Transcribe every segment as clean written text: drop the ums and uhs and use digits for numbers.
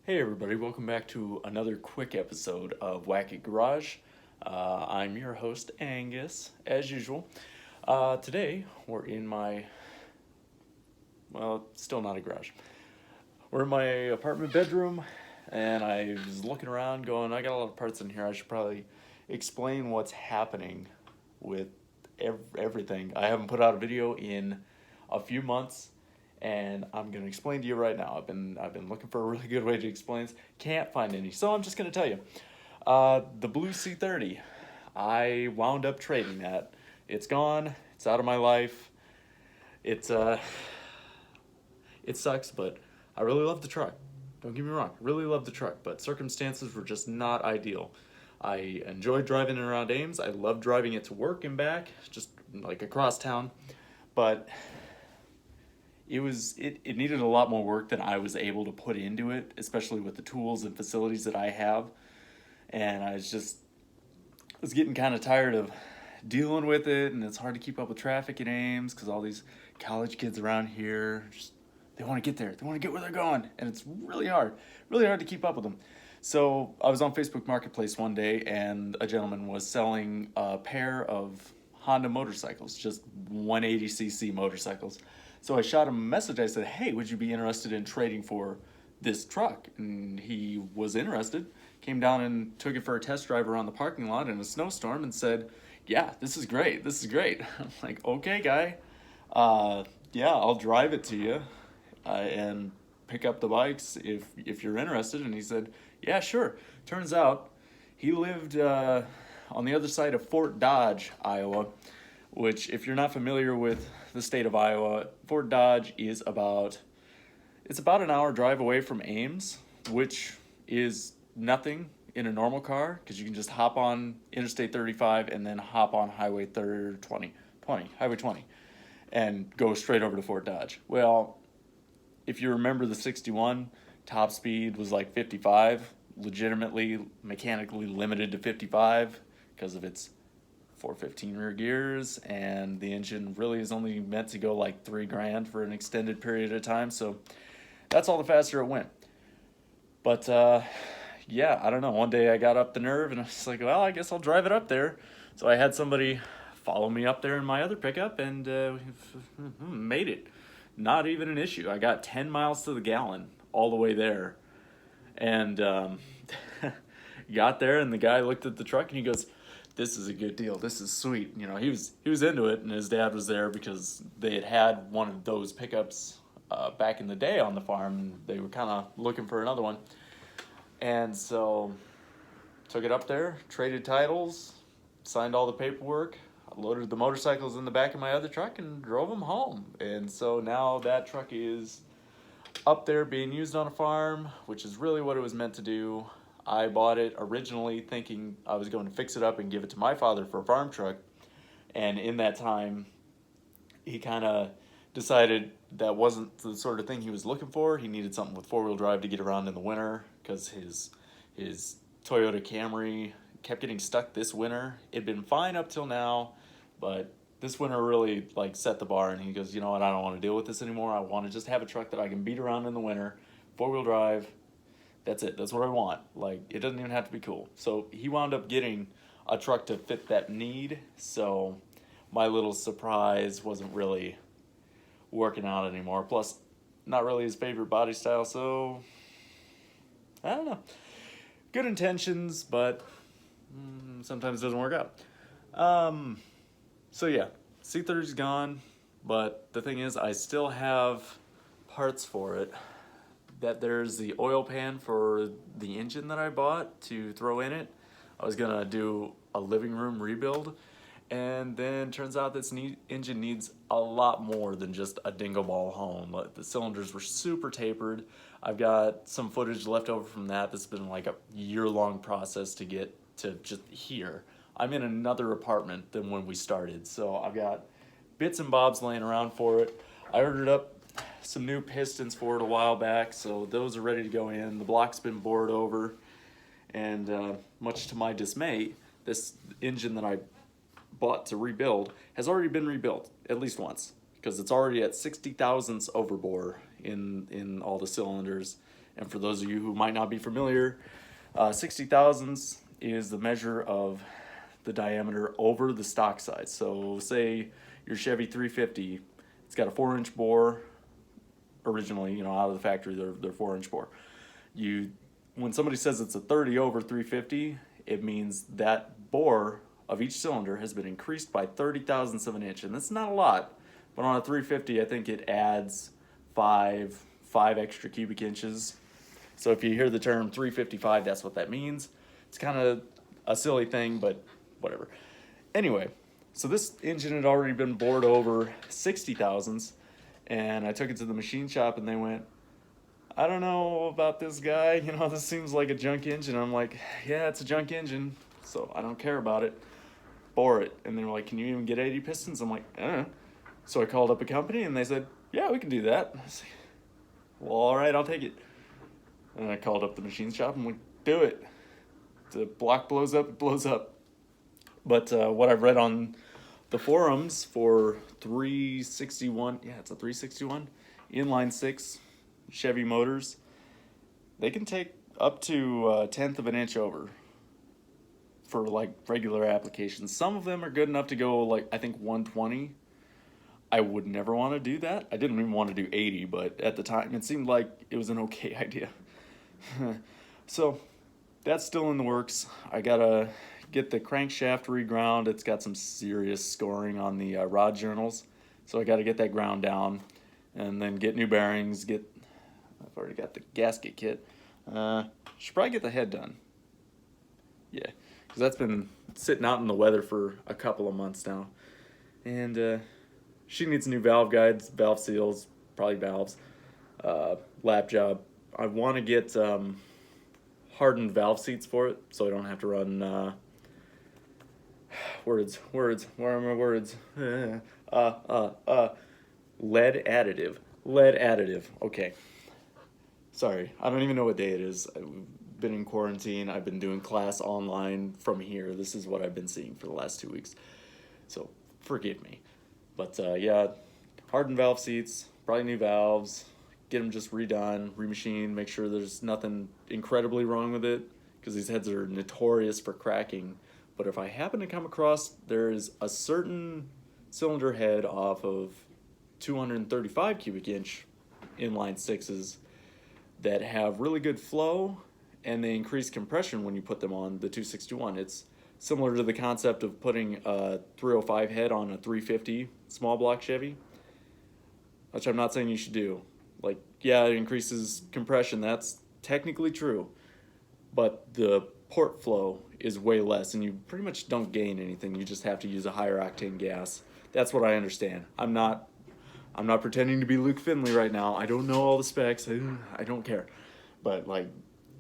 Hey everybody, welcome back to another quick episode of Wack-it Garage. I'm your host Angus, as usual. Today we're in still not a garage. We're in my apartment bedroom, and I was looking around going, I got a lot of parts in here, I should probably explain what's happening with everything. I haven't put out a video in a few months, and I'm gonna explain to you right now. I've been looking for a really good way to explain this. Can't find any, so I'm just gonna tell you. The blue C30, I wound up trading that. It's gone. It's out of my life. It's it sucks, but I really love the truck. Don't get me wrong, really love the truck, but circumstances were just not ideal. I enjoyed driving it around Ames. I love driving it to work and back, just like across town, but it needed a lot more work than I was able to put into it, especially with the tools and facilities that I have. And I was getting kind of tired of dealing with it, and it's hard to keep up with traffic at Ames because all these college kids around here they want to get there, they want to get where they're going, and it's really hard to keep up with them. So I was on Facebook Marketplace one day, and a gentleman was selling a pair of Honda motorcycles, just 180cc motorcycles. So I shot him a message. I said, hey, would you be interested in trading for this truck? And he was interested. Came down and took it for a test drive around the parking lot in a snowstorm and said, yeah, this is great. I'm like, okay, guy. Yeah, I'll drive it to you and pick up the bikes if you're interested. And he said, yeah, sure. Turns out he lived on the other side of Fort Dodge, Iowa, which, if you're not familiar with the state of Iowa, Fort Dodge is about an hour drive away from Ames, which is nothing in a normal car because you can just hop on Interstate 35 and then hop on Highway 20, Highway 20, and go straight over to Fort Dodge. Well, if you remember the 61, top speed was like 55, legitimately mechanically limited to 55 because of its 415 rear gears, and the engine really is only meant to go like $3,000 for an extended period of time, so that's all the faster it went. But yeah, I don't know, one day I got up the nerve and I was like, well, I guess I'll drive it up there. So I had somebody follow me up there in my other pickup, and made it. Not even an issue. I got 10 miles to the gallon all the way there, and got there, and the guy looked at the truck and he goes, this is a good deal. This is sweet. You know, he was into it, and his dad was there because they had one of those pickups back in the day on the farm, and they were kind of looking for another one. And so took it up there, traded titles, signed all the paperwork, loaded the motorcycles in the back of my other truck, and drove them home. And so now that truck is up there being used on a farm, which is really what it was meant to do. I bought it originally thinking I was going to fix it up and give it to my father for a farm truck. And in that time, he kind of decided that wasn't the sort of thing he was looking for. He needed something with four-wheel drive to get around in the winter because his Toyota Camry kept getting stuck this winter. It'd been fine up till now, but this winter really like set the bar, and he goes, you know what, I don't want to deal with this anymore. I want to just have a truck that I can beat around in the winter, four-wheel drive. That's it. That's what I want. Like, it doesn't even have to be cool. So he wound up getting a truck to fit that need. So my little surprise wasn't really working out anymore. Plus, not really his favorite body style. So I don't know. Good intentions, but sometimes it doesn't work out. So yeah, C30's gone. But the thing is, I still have parts for it. That there's the oil pan for the engine that I bought to throw in it. I was gonna do a living room rebuild, and then turns out this engine needs a lot more than just a dingle ball hone. Like, the cylinders were super tapered. I've got some footage left over from that. That's been like a year-long process to get to just here. I'm in another apartment than when we started, so I've got bits and bobs laying around for it. I ordered up some new pistons for it a while back, so those are ready to go in. The block's been bored over, and much to my dismay, this engine that I bought to rebuild has already been rebuilt at least once, because it's already at 60 thousandths overbore in all the cylinders, And for those of you who might not be familiar, 60 thousandths is the measure of the diameter over the stock size. So say your Chevy 350, it's got a 4-inch bore. Originally, you know, out of the factory, they're 4-inch bore. When somebody says it's a 30 over 350, it means that bore of each cylinder has been increased by 30 thousandths of an inch, and that's not a lot. But on a 350, I think it adds five extra cubic inches. So if you hear the term 355, that's what that means. It's kind of a silly thing, but whatever. Anyway, so this engine had already been bored over 60 thousandths, and I took it to the machine shop, and they went, I don't know about this guy. You know, this seems like a junk engine. I'm like, yeah, it's a junk engine, so I don't care about it. Bore it. And they were like, can you even get 80 pistons? I'm like, So I called up a company, and they said, yeah, we can do that. I was like, well, all right, I'll take it. And I called up the machine shop, and I'm like, do it. The block blows up, it blows up. But what I've read on the forums for 361, yeah, it's a 361, inline 6 Chevy motors, they can take up to a tenth of an inch over for like regular applications. Some of them are good enough to go like, I think 120. I would never want to do that. I didn't even want to do 80, but at the time it seemed like it was an okay idea. So that's still in the works. I gotta get the crankshaft reground. It's got some serious scoring on the rod journals, so I gotta get that ground down, and then get new bearings. I've already got the gasket kit. Should probably get the head done. Yeah, because that's been sitting out in the weather for a couple of months now, and she needs new valve guides, valve seals, probably valves, lap job. I want to get hardened valve seats for it, so I don't have to run words. Where are my words? Lead additive. Okay. Sorry, I don't even know what day it is. I've been in quarantine. I've been doing class online from here. This is what I've been seeing for the last 2 weeks. So forgive me. But yeah, hardened valve seats, probably new valves, get them just redone, remachined, make sure there's nothing incredibly wrong with it, because these heads are notorious for cracking. But if I happen to come across there's a certain cylinder head off of 235 cubic inch inline sixes that have really good flow and they increase compression when you put them on the 261. It's similar to the concept of putting a 305 head on a 350 small block Chevy, which I'm not saying you should do. Like, yeah, it increases compression, that's technically true, but the port flow is way less, and you pretty much don't gain anything. You just have to use a higher octane gas. That's what I understand. I'm not pretending to be Luke Finley right now. I don't know all the specs. I don't care. But like,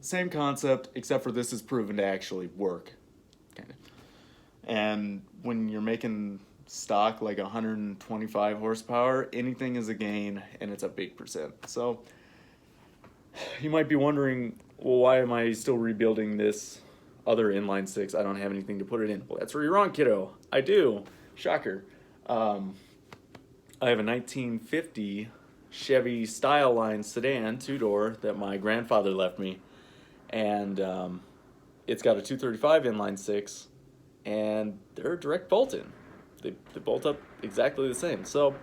same concept, except for this is proven to actually work, kind of. And when you're making stock like 125 horsepower, anything is a gain, and it's a big percent. So you might be wondering, well, why am I still rebuilding this other inline six? I don't have anything to put it in. Well, that's where you're wrong, kiddo. I do. Shocker. I have a 1950 Chevy Style Line sedan, 2-door, that my grandfather left me, and it's got a 235 inline six, and they're direct bolt-in. They bolt up exactly the same. So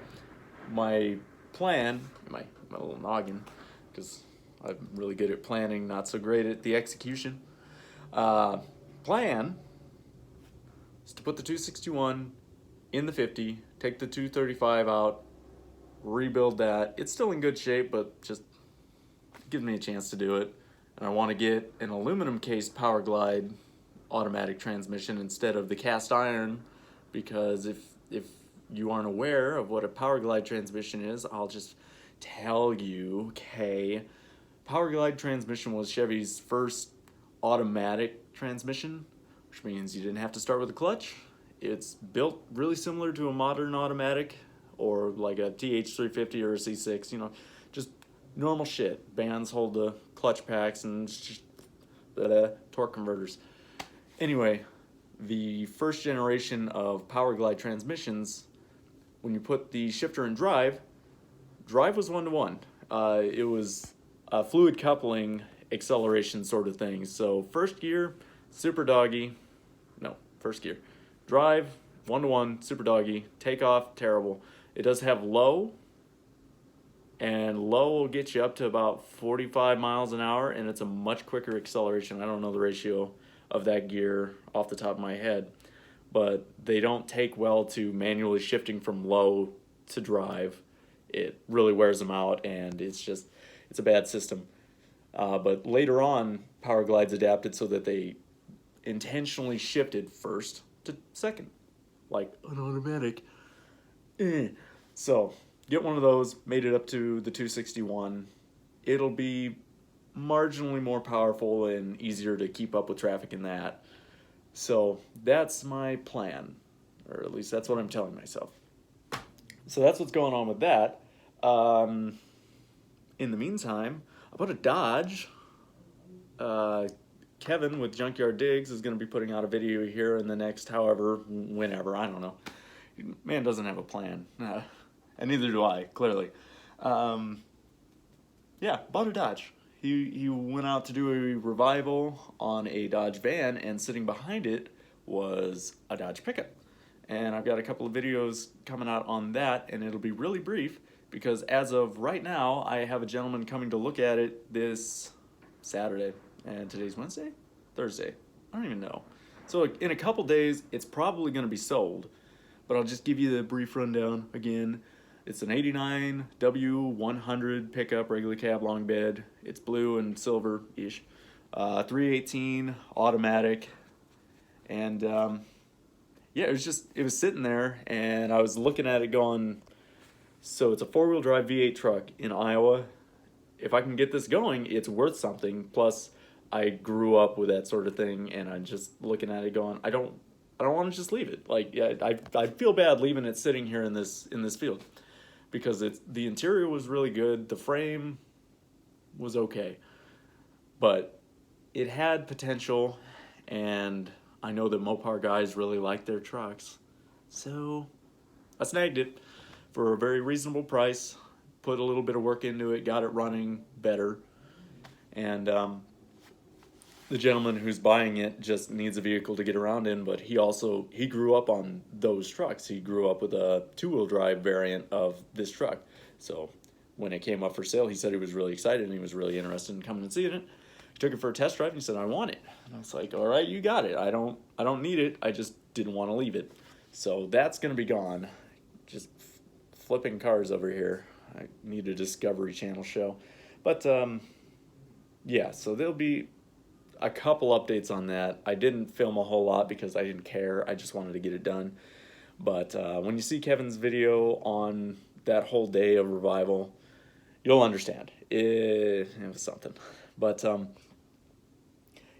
my plan, my little noggin, because I'm really good at planning, not so great at the execution. Plan is to put the 261 in the 50, take the 235 out, rebuild that. It's still in good shape, but just gives me a chance to do it. And I want to get an aluminum cased Power Glide automatic transmission instead of the cast iron, because if you aren't aware of what a Power Glide transmission is, I'll just tell you, okay. Power Glide transmission was Chevy's first automatic transmission, which means you didn't have to start with a clutch. It's built really similar to a modern automatic, or like a TH350 or a C6, you know, just normal shit. Bands hold the clutch packs and torque converters. Anyway, the first generation of Power Glide transmissions, when you put the shifter in drive was 1-to-1. It was fluid coupling acceleration sort of thing. So first gear, super doggy. No, first gear. Drive, 1-to-1, super doggy. Takeoff, terrible. It does have low, and low will get you up to about 45 miles an hour, and it's a much quicker acceleration. I don't know the ratio of that gear off the top of my head, but they don't take well to manually shifting from low to drive. It really wears them out, and it's a bad system. But later on, Power Glides adapted so that they intentionally shifted first to second, like an automatic. So get one of those, made it up to the 261. It'll be marginally more powerful and easier to keep up with traffic in that. So that's my plan, or at least that's what I'm telling myself. So that's what's going on with that. In the meantime, about a Dodge, Kevin with Junkyard Digs is going to be putting out a video here in the next whenever, I don't know. Man doesn't have a plan. And neither do I, clearly. Yeah, bought a Dodge. He went out to do a revival on a Dodge van, and sitting behind it was a Dodge pickup. And I've got a couple of videos coming out on that, and it'll be really brief because as of right now, I have a gentleman coming to look at it this Saturday. And today's Wednesday? Thursday. I don't even know. So in a couple days, it's probably going to be sold. But I'll just give you the brief rundown again. It's an 89 W100 pickup, regular cab, long bed. It's blue and silver-ish. 318 automatic. And yeah, it was sitting there, and I was looking at it going, so it's a four-wheel drive V8 truck in Iowa. If I can get this going, it's worth something. Plus, I grew up with that sort of thing, and I'm just looking at it going, I don't want to just leave it. Like, yeah, I feel bad leaving it sitting here in this field, because the interior was really good, the frame was okay, but it had potential, and I know that Mopar guys really like their trucks, so I snagged it for a very reasonable price, put a little bit of work into it, got it running better, and the gentleman who's buying it just needs a vehicle to get around in, but he grew up on those trucks. He grew up with a two-wheel drive variant of this truck. So when it came up for sale, he said he was really excited and he was really interested in coming and seeing it. He took it for a test drive and he said, I want it. And I was like, all right, you got it. I don't need it. I just didn't want to leave it. So that's going to be gone. Just flipping cars over here. I need a Discovery Channel show. But yeah, so there'll be a couple updates on that. I didn't film a whole lot because I didn't care. I just wanted to get it done. But when you see Kevin's video on that whole day of revival, you'll understand. It was something. But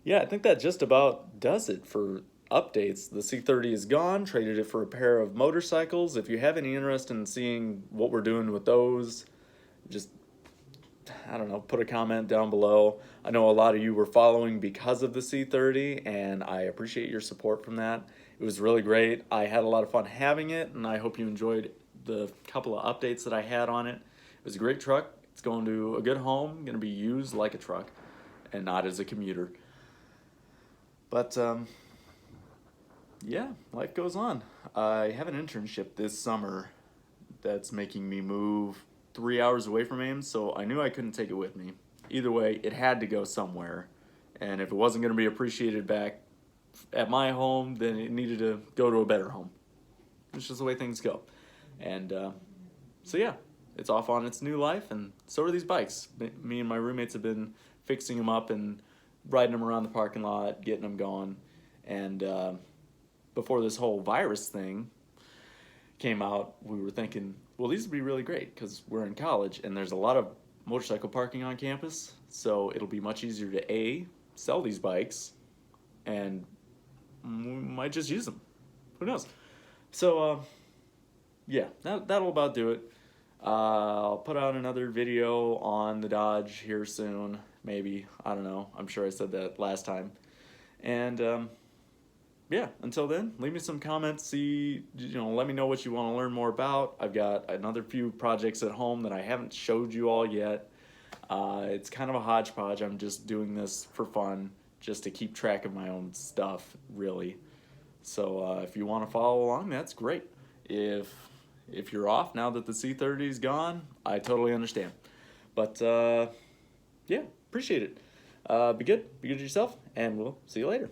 yeah, I think that just about does it for updates. The C30 is gone. Traded it for a pair of motorcycles. If you have any interest in seeing what we're doing with those, just, I don't know, put a comment down below. I know a lot of you were following because of the C30, and I appreciate your support from that. It was really great. I had a lot of fun having it, and I hope you enjoyed the couple of updates that I had on it. It was a great truck. It's going to a good home, going to be used like a truck and not as a commuter. But yeah, life goes on. I have an internship this summer that's making me move 3 hours away from Ames, so I knew I couldn't take it with me. Either way, it had to go somewhere, and if it wasn't going to be appreciated back at my home, then it needed to go to a better home. It's just the way things go. And so yeah, it's off on its new life, and so are these bikes. Me and my roommates have been fixing them up and riding them around the parking lot, getting them going. And before this whole virus thing came out, we were thinking, well, these would be really great because we're in college and there's a lot of motorcycle parking on campus, so it'll be much easier to A, sell these bikes, and we might just use them. Who knows? So yeah, that'll about do it. I'll put out another video on the Dodge here soon, maybe. I don't know. I'm sure I said that last time. And yeah, until then, leave me some comments. Let me know what you want to learn more about. I've got another few projects at home that I haven't showed you all yet. It's kind of a hodgepodge. I'm just doing this for fun, just to keep track of my own stuff, really. So if you want to follow along, that's great. If you're off now that the C30 is gone, I totally understand. But yeah, appreciate it. Be good to yourself, and we'll see you later.